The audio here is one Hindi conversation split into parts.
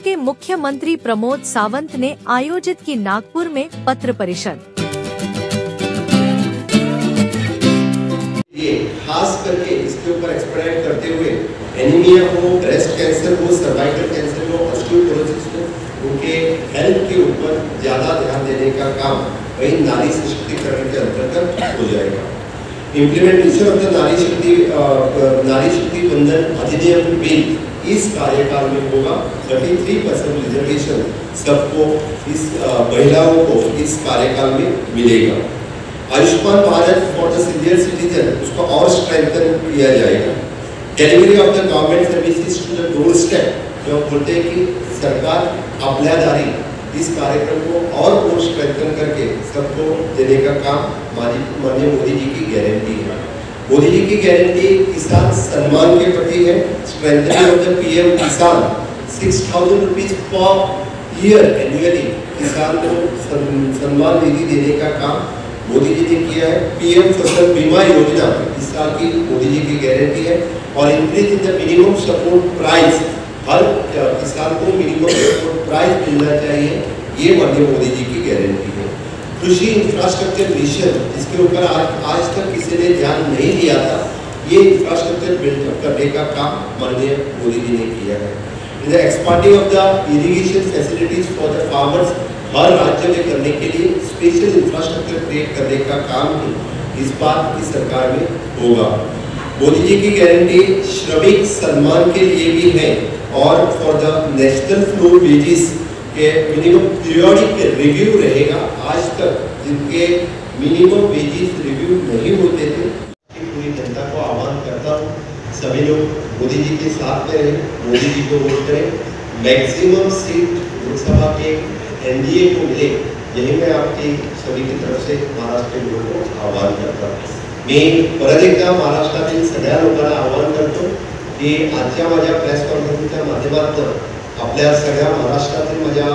के मुख्यमंत्री प्रमोद सावंत ने आयोजित की नागपुर में पत्र परिषद। ये खास करके इसके ऊपर एक्सपेरिमेंट करते हुए एनीमिया हो, ब्रेस्ट कैंसर हो, सर्वाइकल कैंसर हो, ऑस्टियोपोरोसिस हो, उनके हेल्थ के ऊपर ज्यादा ध्यान देने का काम वही नारी सशक्तिकरण के अंतर्गत हो जाएगा। इम्प्लीमेंटेशन ऑफ द नारी शक्ति बंधन अधिनियम बिल इस कार्यकाल में होगा। 33% रिजर्वेशन सबको, इस महिलाओं को इस कार्यकाल में मिलेगा। Ayushman Bharat for the senior citizen, उसको और स्ट्रेंथन किया जाएगा। Delivery of the government services to the doorstep, जो बोलते हैं कि सरकार अपल्यादारी, इस कार्यक्रम को और स्ट्रेंथन करके सबको देने का काम माननीय मोदी जी की गारंटी है। मोदी जी की गारंटी किसान सम्मान के प्रति है। स्ट्रेंथनिंग ऑफ द पीएम किसान, 6000 रुपीज पर ईयर एनुअली किसान को सम्मान निधि देने का काम मोदी जी ने किया है। पीएम फसल बीमा योजना इस साल की मोदी जी की गारंटी है। और increase in the minimum support price, हर किसान को मिनिमम सपोर्ट प्राइस मिलना चाहिए, ये माननीय मोदी जी की गारंटी है। कृषि इंफ्रास्ट्रक्चर मिशन, इसके ऊपर आज तक किसी ने ध्यान नहीं दिया था, ये इंफ्रास्ट्रक्चर बिल्ड करने का काम माननीय मोदी जी ने किया है। The expanding of the irrigation facilities for the farmers, हर राज्य में करने के लिए स्पेशल इंफ्रास्ट्रक्चर क्रिएट करने का काम भी इस बार की सरकार में होगा। मोदी जी की गारंटी श्रमिक सम्मान के लिए भी है और for the national floor wages के मिनिमम पीरियोडिक रिव्यू रहेगा। आज तक जिनके मिनिमम वेजेस रिव्यू नहीं होते थे, पूरी जनता को आह्वान करता हूँ, सभी लोग मोदी जी के साथ में रहें, मोदी जी को वोट करें, मैक्सिमम सीट लोकसभा के एनडीए को मिले, यही मैं आपकी सभी की तरफ से महाराष्ट्र के लोगों को आह्वान करता हूँ। मी परत एकदा महाराष्ट्रातील सगळ्या लोकांना आवाहन करतो की आजच्या माझ्या प्रेस कॉन्फरन्सच्या माध्यमातून आपल्या सगळ्या महाराष्ट्रातील माझ्या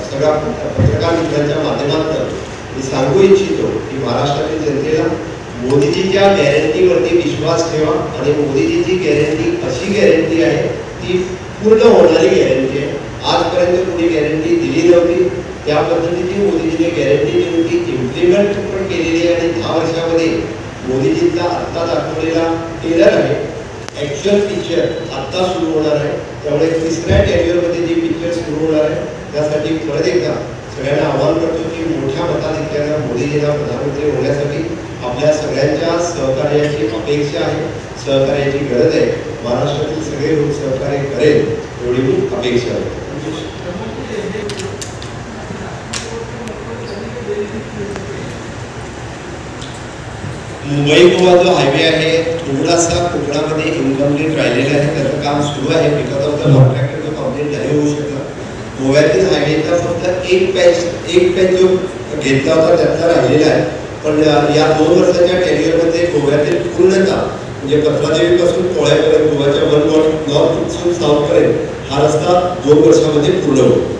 सगळ्या पत्रकार मित्रांच्या माध्यमातून मी सांगू इच्छितो की महाराष्ट्रातील जनतेला मोदीजीच्या गॅरंटीवरती विश्वास ठेवा आणि मोदीजीची गॅरंटी अशी गॅरंटी आहे ती पूर्ण होणारी गॅरंटी आहे। आजपर्यंत कोणी गॅरंटी दिली नव्हती, त्या पद्धतीने मोदीजीने गॅरंटी देऊन ती इम्प्लिमेंट पण केलेली आहे आणि 10 वर्षामध्ये मोदीजींचा आता दाखवलेला टेलर आहे, ॲक्शन पिक्चर आता सुरू होणार आहे। त्यामुळे तिसऱ्या टेन्युअरमध्ये जी पिक्चर सुरू होणार आहे त्यासाठी परत एकदा सगळ्यांना आवाहन करतो की मोठ्या मताधिक्याने मोदीजींना प्रधानमंत्री होण्यासाठी आपल्या सगळ्यांच्या सहकार्याची अपेक्षा आहे, सहकार्याची गरज आहे। महाराष्ट्रातील सगळे लोक सहकार्य करेल एवढी मी अपेक्षा आहे। मुंबई गोवा जो हायवे आहे थोडासा कोकणामध्ये इनकम्प्लीट राहिलेला आहे, त्याचं काम सुरू आहे। बिकॉज ऑफ द कॉन्ट्रॅक्टर तो कम्प्लीट नाही होऊ शकला। गोव्यातील हायवेचा फक्त एक पॅच जो घेतला होता त्याचा राहिलेला आहे, पण या 2 वर्षाच्या टेन्युअरमध्ये गोव्यातील पूर्णतः म्हणजे पत्रादेवीपासून पोळ्यापर्यंत गोव्याच्या वन नॉर्थ टू साऊथ पर्यंत हा रस्ता 2 वर्षामध्ये पूर्ण होईल।